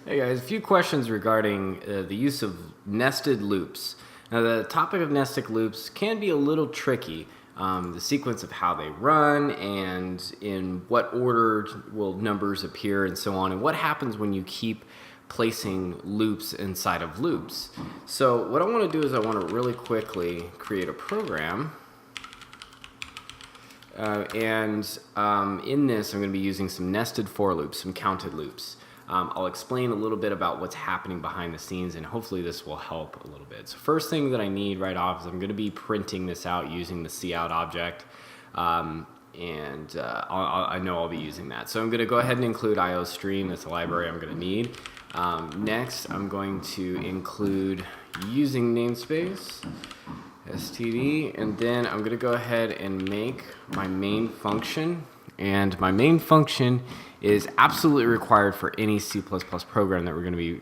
Hey guys, a few questions regarding the use of nested loops. Now, the topic of nested loops can be a little tricky. The sequence of how they run and in what order will numbers appear and so on, and what happens when you keep placing loops inside of loops. So what I want to do is I want to really quickly create a program. In this, I'm going to be using some nested for loops, some counted loops. I'll explain a little bit about what's happening behind the scenes, and hopefully this will help a little bit. So first thing that I need right off is I'm going to be printing this out using the cout object, I know I'll be using that. So I'm going to go ahead and include IOStream. That's a library I'm going to need. Next, I'm going to include using namespace, std, and then I'm going to go ahead and make my main function. And my main function is absolutely required for any C++ program that we're going to be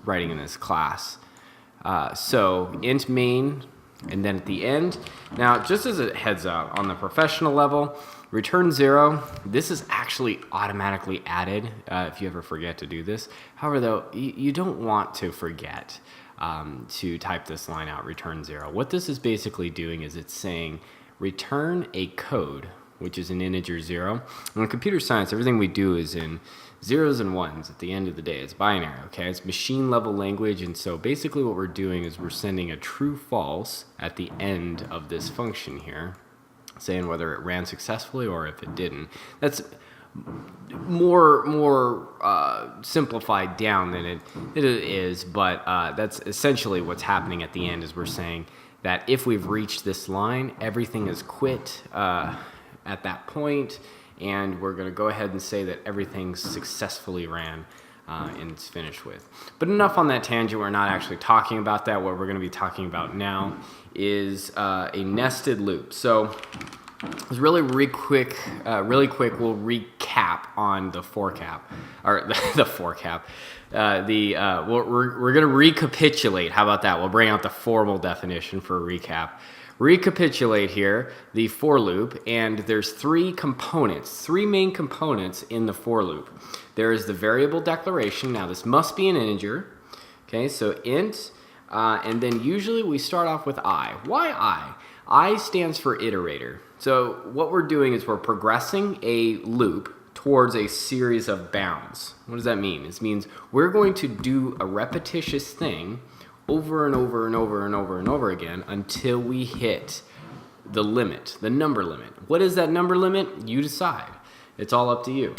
writing in this class. So int main, and then at the end. Now, just as a heads up, on the professional level, return 0. This is actually automatically added if you ever forget to do this. However, though, you don't want to forget to type this line out, return 0. What this is basically doing is it's saying return a code, which is an integer 0. And in computer science, everything we do is in zeros and ones at the end of the day. It's binary, okay? It's machine level language, and so basically what we're doing is we're sending a true false at the end of this function here, saying whether it ran successfully or if it didn't. That's more simplified down than it is, but that's essentially what's happening at the end is we're saying that if we've reached this line, everything is quit at that point, and we're going to go ahead and say that everything successfully ran and it's finished with. But enough on that tangent. We're not actually talking about that. What we're going to be talking about now is a nested loop. So really quick, we'll recap on the forcap, or the forcap. We're going to recapitulate. How about that? We'll bring out the formal definition for a recap. Recapitulate here the for loop, and there's three main components in the for loop. There is the variable declaration. Now this must be an integer. Okay, so int, and then usually we start off with I. Why I? I stands for iterator. So what we're doing is we're progressing a loop towards a series of bounds. What does that mean? It means we're going to do a repetitious thing over and over and over and over and over again until we hit the limit, the number limit. What is that number limit? You decide. It's all up to you.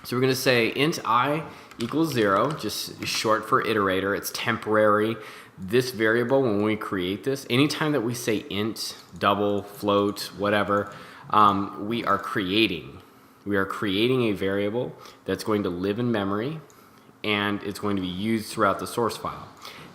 So we're going to say int I equals 0, just short for iterator. It's temporary. This variable, when we create this, anytime that we say int, double, float, whatever, we are creating a variable that's going to live in memory, and it's going to be used throughout the source file.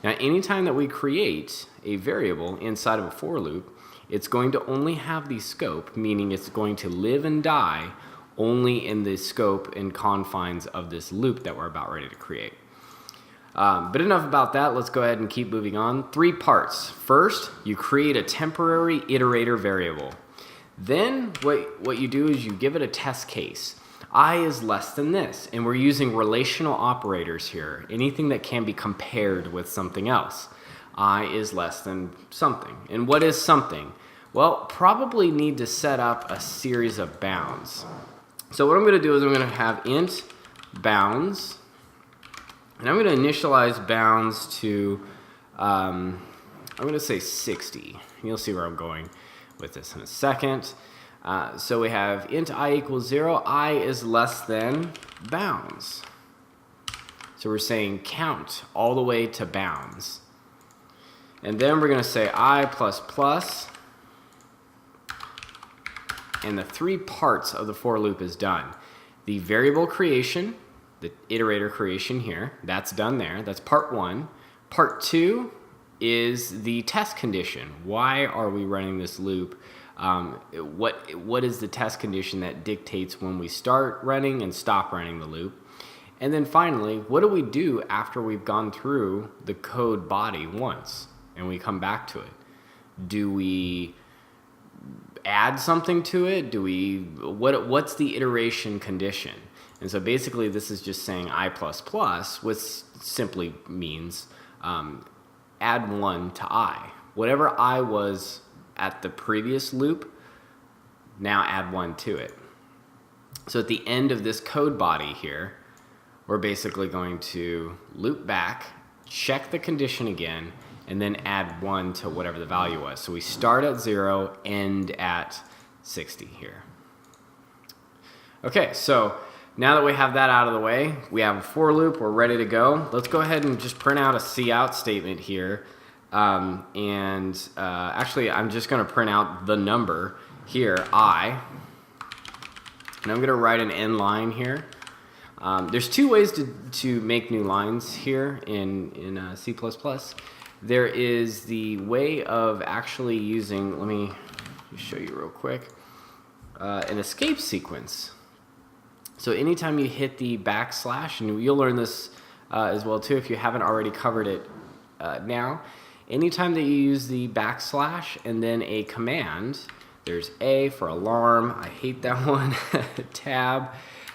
Now, anytime that we create a variable inside of a for loop, it's going to only have the scope, meaning it's going to live and die only in the scope and confines of this loop that we're about ready to create. But enough about that. Let's go ahead and keep moving on. 3 parts. First, you create a temporary iterator variable. Then what you do is you give it a test case. I is less than this, and we're using relational operators here, anything that can be compared with something else. I is less than something. And what is something? Well, probably need to set up a series of bounds. So what I'm going to do is I'm going to have int bounds, and I'm going to initialize bounds to, I'm going to say 60. You'll see where I'm going with this in a second. So we have int I equals 0, I is less than bounds. So we're saying count all the way to bounds. And then we're going to say I plus plus, and the 3 parts of the for loop is done. The variable creation, the iterator creation here, that's done there. That's part 1. Part 2 is the test condition. Why are we running this loop? What is the test condition that dictates when we start running and stop running the loop? And then finally, what do we do after we've gone through the code body once and we come back to it? Do we add something to it? What's the iteration condition? And so basically this is just saying I++, which simply means add 1 to I. Whatever I was at the previous loop, now add 1 to it. So at the end of this code body here, we're basically going to loop back, check the condition again, and then add 1 to whatever the value was. So we start at 0, end at 60 here. Okay, so now that we have that out of the way, we have a for loop, we're ready to go. Let's go ahead and just print out a cout statement here. Actually, I'm just going to print out the number here, I, and I'm going to write an end line here. There's two ways to make new lines here in C++. There is the way of actually using, let me show you real quick, an escape sequence. So anytime you hit the backslash, and you'll learn this as well too if you haven't already covered it now, anytime that you use the backslash and then a command, there's A for alarm, I hate that one, tab,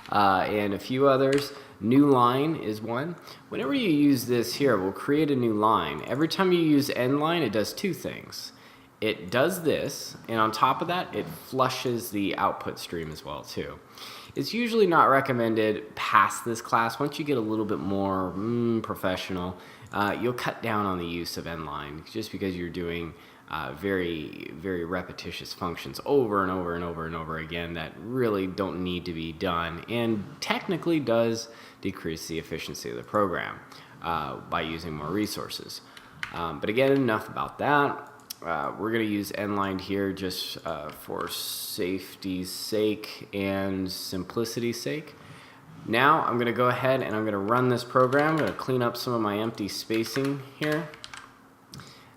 and a few others. New line is one. Whenever you use this here, we'll create a new line. Every time you use end line, it does two things. It does this, and on top of that, it flushes the output stream as well too. It's usually not recommended past this class. Once you get a little bit more professional, you'll cut down on the use of end line just because you're doing very, very repetitious functions over and over and over and over again that really don't need to be done and technically does decrease the efficiency of the program by using more resources. But again, enough about that. We're going to use endline here just for safety's sake and simplicity's sake. Now I'm going to go ahead and I'm going to run this program. I'm going to clean up some of my empty spacing here.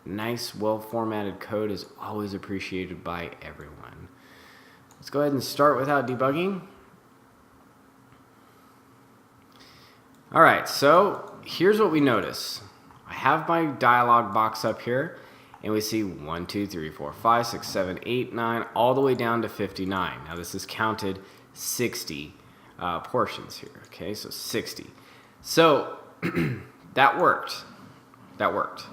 Nice, well-formatted code is always appreciated by everyone. Let's go ahead and start without debugging. All right, so here's what we notice. I have my dialog box up here, and we see 1, 2, 3, 4, 5, 6, 7, 8, 9, all the way down to 59. Now this is counted 60 portions here, okay, so 60. So that worked. That worked.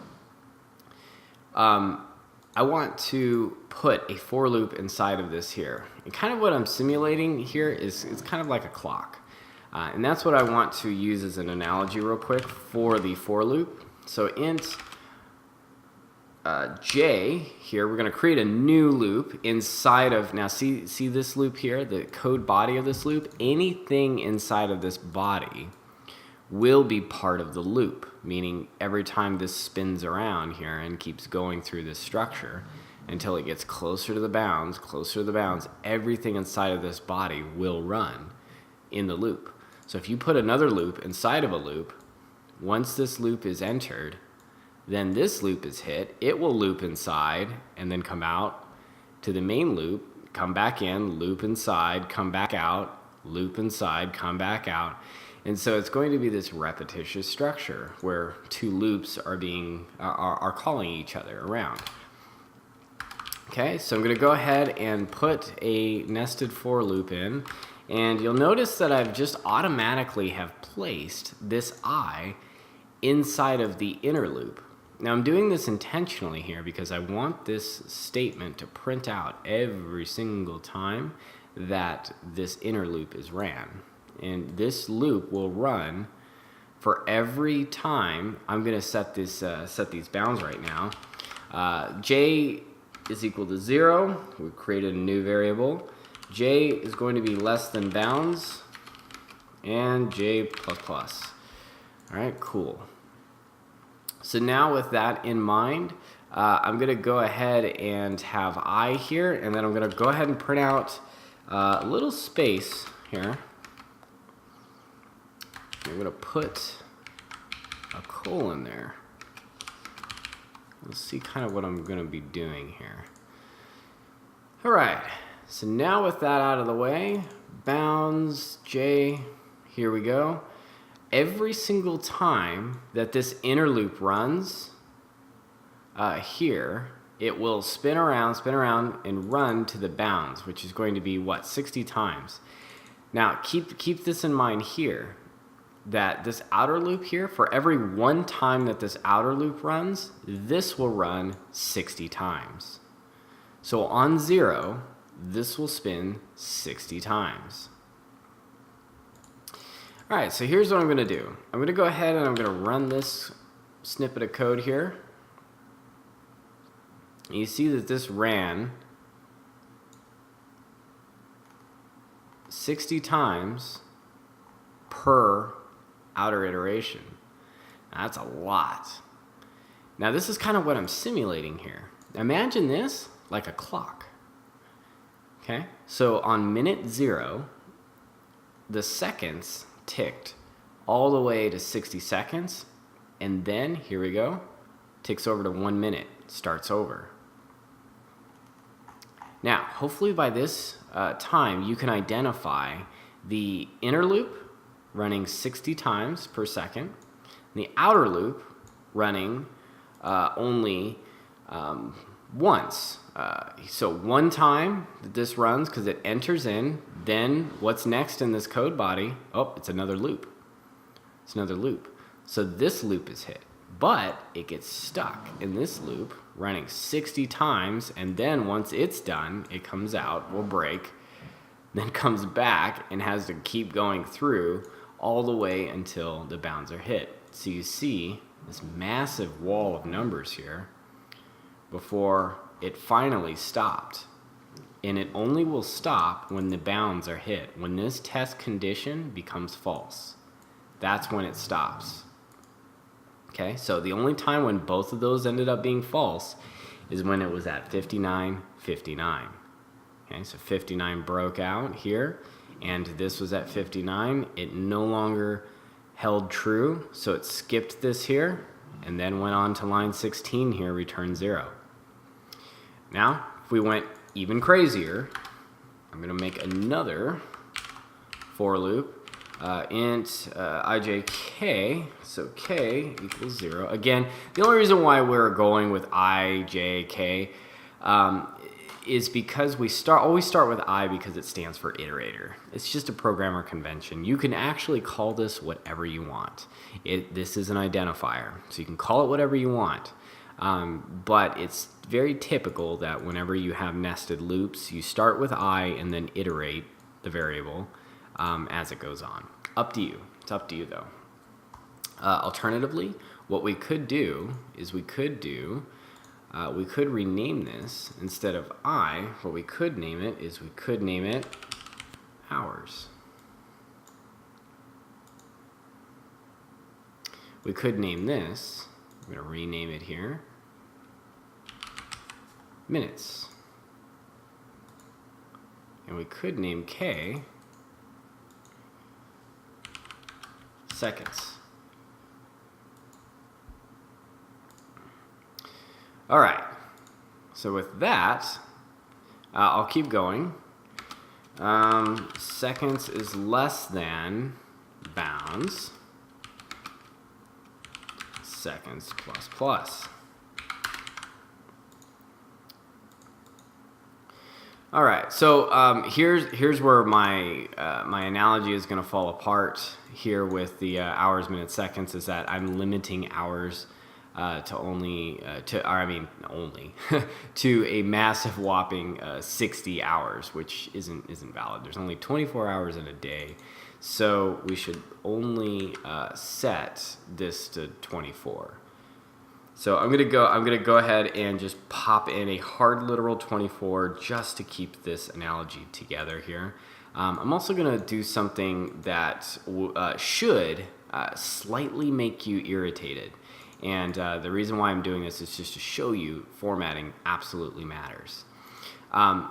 I want to put a for loop inside of this here. And kind of what I'm simulating here is it's kind of like a clock. And that's what I want to use as an analogy real quick for the for loop. So int j here, we're going to create a new loop inside of, now see this loop here, the code body of this loop? Anything inside of this body will be part of the loop, meaning every time this spins around here and keeps going through this structure until it gets closer to the bounds, everything inside of this body will run in the loop. So if you put another loop inside of a loop, once this loop is entered, then this loop is hit, it will loop inside and then come out to the main loop, come back in, loop inside, come back out, loop inside, come back out. And so it's going to be this repetitious structure where two loops are calling each other around. Okay, so I'm going to go ahead and put a nested for loop in, and you'll notice that I've just automatically have placed this I inside of the inner loop. Now I'm doing this intentionally here because I want this statement to print out every single time that this inner loop is ran. And this loop will run for every time. I'm going to set these bounds right now. J is equal to 0. We've created a new variable. J is going to be less than bounds, and J plus plus. All right, cool. So now with that in mind, I'm going to go ahead and have I here, and then I'm going to go ahead and print out a little space here. I'm going to put a colon there. Let's see kind of what I'm going to be doing here. All right, so now with that out of the way, bounds, J, here we go. Every single time that this inner loop runs here, it will spin around, and run to the bounds, which is going to be, what, 60 times. Now, keep this in mind here, that this outer loop here, for every one time that this outer loop runs, this will run 60 times. So on 0, this will spin 60 times. All right, so here's what I'm going to do. I'm going to go ahead and I'm going to run this snippet of code here. You see that this ran 60 times per outer iteration. Now, that's a lot. Now, this is kind of what I'm simulating here. Imagine this like a clock. Okay? So on minute 0, the seconds ticked all the way to 60 seconds, and then, here we go, ticks over to 1 minute, starts over. Now, hopefully by this time, you can identify the inner loop running 60 times per second, and the outer loop running only once. So one time that this runs, because it enters in, then what's next in this code body? Oh, it's another loop. It's another loop. So this loop is hit, but it gets stuck in this loop running 60 times, and then once it's done, it comes out, will break, then comes back and has to keep going through all the way until the bounds are hit. So you see this massive wall of numbers here before it finally stopped. And it only will stop when the bounds are hit. When this test condition becomes false, that's when it stops. Okay, so the only time when both of those ended up being false is when it was at 59:59. Okay, so 59 broke out here, and this was at 59. It no longer held true, so it skipped this here, and then went on to line 16 here, return 0. Now, if we went even crazier, I'm going to make another for loop. Int ijk, so k equals 0. Again, the only reason why we're going with ijk is because we always start with I because it stands for iterator. It's just a programmer convention. You can actually call this whatever you want. This is an identifier, so you can call it whatever you want. But it's very typical that whenever you have nested loops, you start with I and then iterate the variable as it goes on. Up to you. It's up to you, though. Alternatively, what we could do is we could rename this instead of I. What we could name it is we could name it hours. We could name this, I'm going to rename it here, minutes. And we could name K seconds. All right, so with that, I'll keep going. Seconds is less than bounds, seconds plus plus. All right, so here's where my analogy is going to fall apart here with the hours, minutes, seconds, is that I'm limiting hours to only to a massive whopping 60 hours, which isn't valid. There's only 24 hours in a day, so we should only set this to 24. So I'm gonna go ahead and just pop in a hard literal 24 just to keep this analogy together here. I'm also gonna do something that should slightly make you irritated. And the reason why I'm doing this is just to show you formatting absolutely matters.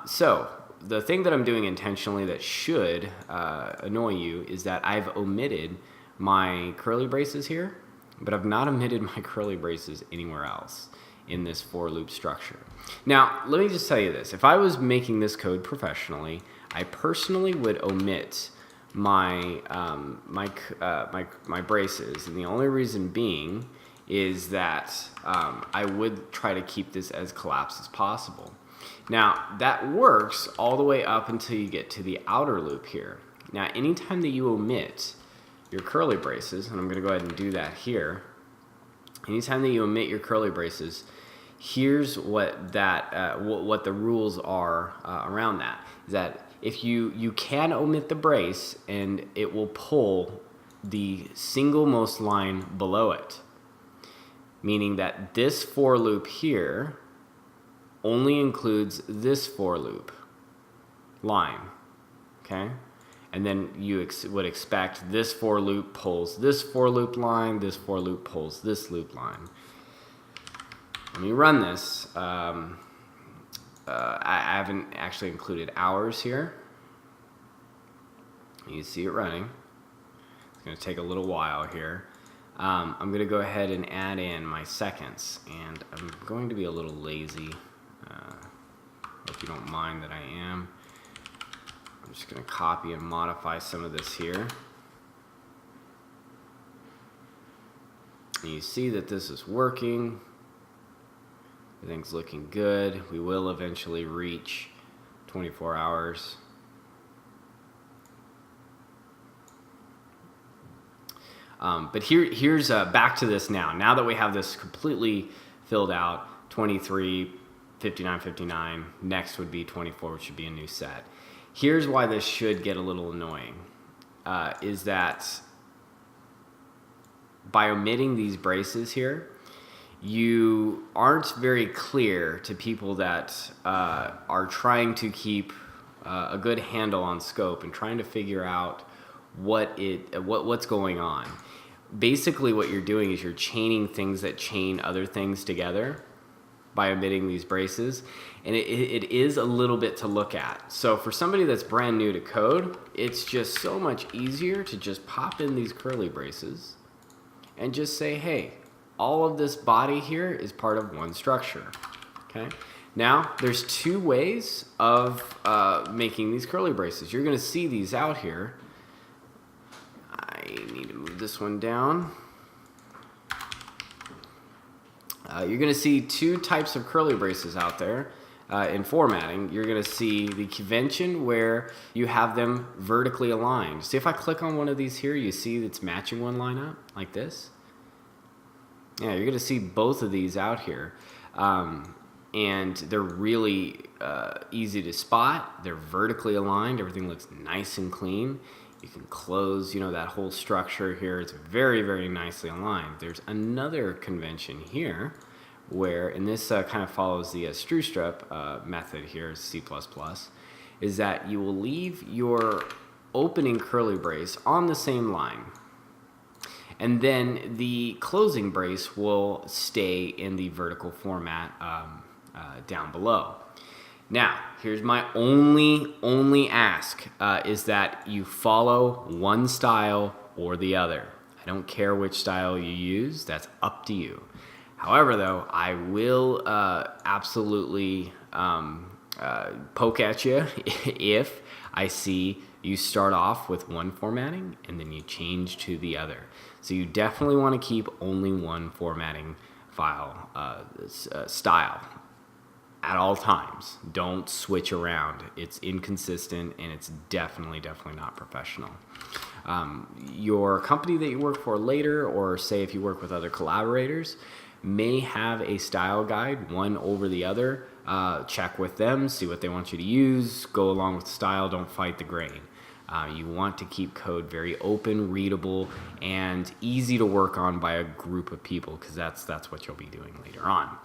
So the thing that I'm doing intentionally that should annoy you is that I've omitted my curly braces here, but I've not omitted my curly braces anywhere else in this for loop structure. Now, let me just tell you this. If I was making this code professionally, I personally would omit my braces, and the only reason being is that I would try to keep this as collapsed as possible. Now, that works all the way up until you get to the outer loop here. Now, anytime that you omit your curly braces, and I'm going to go ahead and do that here, anytime that you omit your curly braces, here's what what the rules are around that. Is that if you can omit the brace and it will pull the single most line below it, meaning that this for loop here only includes this for loop line, okay? And then you would expect this for loop pulls this for loop line, this for loop pulls this loop line. Let me run this. I haven't actually included hours here. You see it running. It's going to take a little while here. I'm going to go ahead and add in my seconds, and I'm going to be a little lazy. If you don't mind that I am. I'm just going to copy and modify some of this here. And you see that this is working. Everything's looking good. We will eventually reach 24 hours. But here's back to this now. Now that we have this completely filled out, 23, 59, 59, next would be 24, which should be a new set. Here's why this should get a little annoying, is that by omitting these braces here, you aren't very clear to people that are trying to keep a good handle on scope and trying to figure out what's going on. Basically, what you're doing is you're chaining things that chain other things together by omitting these braces, and it is a little bit to look at. So for somebody that's brand new to code, it's just so much easier to just pop in these curly braces and just say, hey, all of this body here is part of one structure, okay? Now, there's two ways of making these curly braces. You're gonna see these out here. I need to move this one down. You're going to see two types of curly braces out there in formatting. You're going to see the convention where you have them vertically aligned. See, if I click on one of these here, you see it's matching one line up like this. Yeah, you're going to see both of these out here. And they're really easy to spot. They're vertically aligned. Everything looks nice and clean. You can close, that whole structure here. It's very, very nicely aligned. There's another convention here where, and this kind of follows the Strustrup method here, C++, is that you will leave your opening curly brace on the same line. And then the closing brace will stay in the vertical format down below. Now, here's my only ask, is that you follow one style or the other. I don't care which style you use, that's up to you. However, though, I will absolutely poke at you if I see you start off with one formatting and then you change to the other. So you definitely want to keep only one formatting file style at all times. Don't switch around. It's inconsistent and it's definitely not professional. Your company that you work for later, or say if you work with other collaborators, may have a style guide, one over the other. Check with them, see what they want you to use, go along with the style, don't fight the grain. You want to keep code very open, readable, and easy to work on by a group of people, because that's what you'll be doing later on.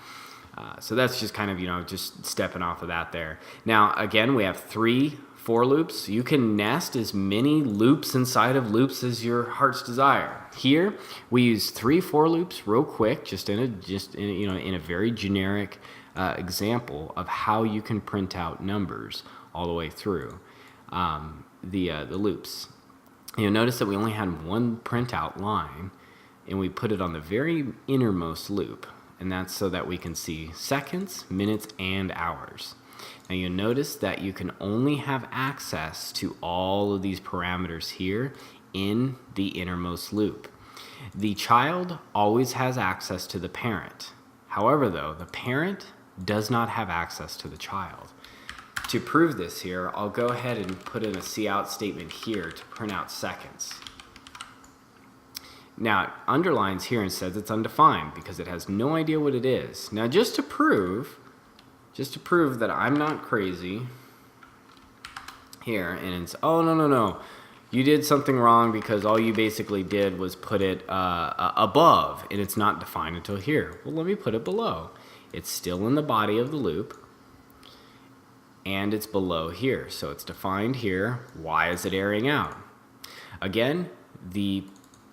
So that's just kind of, just stepping off of that there. Now, again, we have 3 for loops. You can nest as many loops inside of loops as your heart's desire. Here, we use 3 for loops real quick, just in a very generic example of how you can print out numbers all the way through the loops. You'll notice that we only had one printout line, and we put it on the very innermost loop. And that's so that we can see seconds, minutes, and hours. Now you'll notice that you can only have access to all of these parameters here in the innermost loop. The child always has access to the parent. However, though, the parent does not have access to the child. to prove this here, I'll go ahead and put in a cout statement here to print out seconds. Now, it underlines here and says it's undefined because it has no idea what it is. Now, just to prove that I'm not crazy here, and it's, oh, no. You did something wrong because all you basically did was put it above, and it's not defined until here. Well, let me put it below. It's still in the body of the loop, and it's below here. So it's defined here. Why is it airing out? Again, the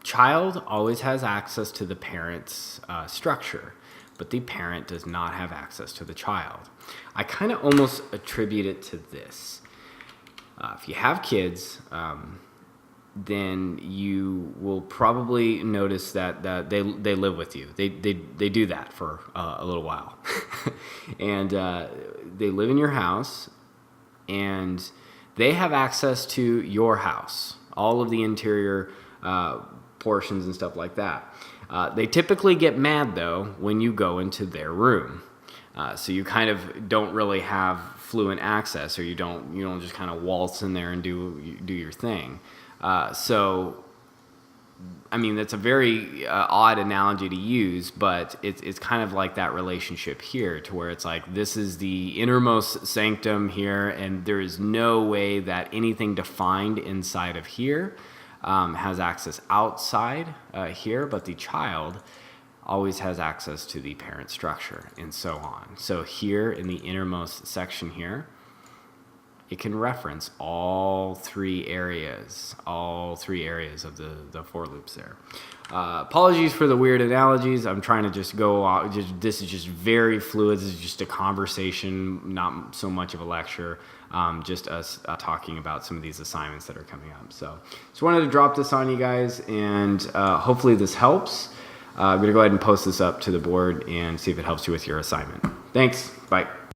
child always has access to the parent's structure, but the parent does not have access to the child. I kind of almost attribute it to this. If you have kids, then you will probably notice that they live with you. They do that for a little while. And they live in your house, and they have access to your house, all of the interior portions and stuff like that. They typically get mad, though, when you go into their room. So you kind of don't really have fluent access, or you don't just kind of waltz in there and do your thing. So, I mean, that's a very odd analogy to use, but it's kind of like that relationship here, to where it's like, this is the innermost sanctum here, and there is no way that anything defined inside of here has access outside here, but the child always has access to the parent structure, and so on. So here in the innermost section here, it can reference all three areas of the for loops there. Apologies for the weird analogies. I'm trying to just go out. This is just very fluid. This is just a conversation, not so much of a lecture. Just us talking about some of these assignments that are coming up. So just wanted to drop this on you guys, and hopefully this helps. I'm going to go ahead and post this up to the board and see if it helps you with your assignment. Thanks. Bye.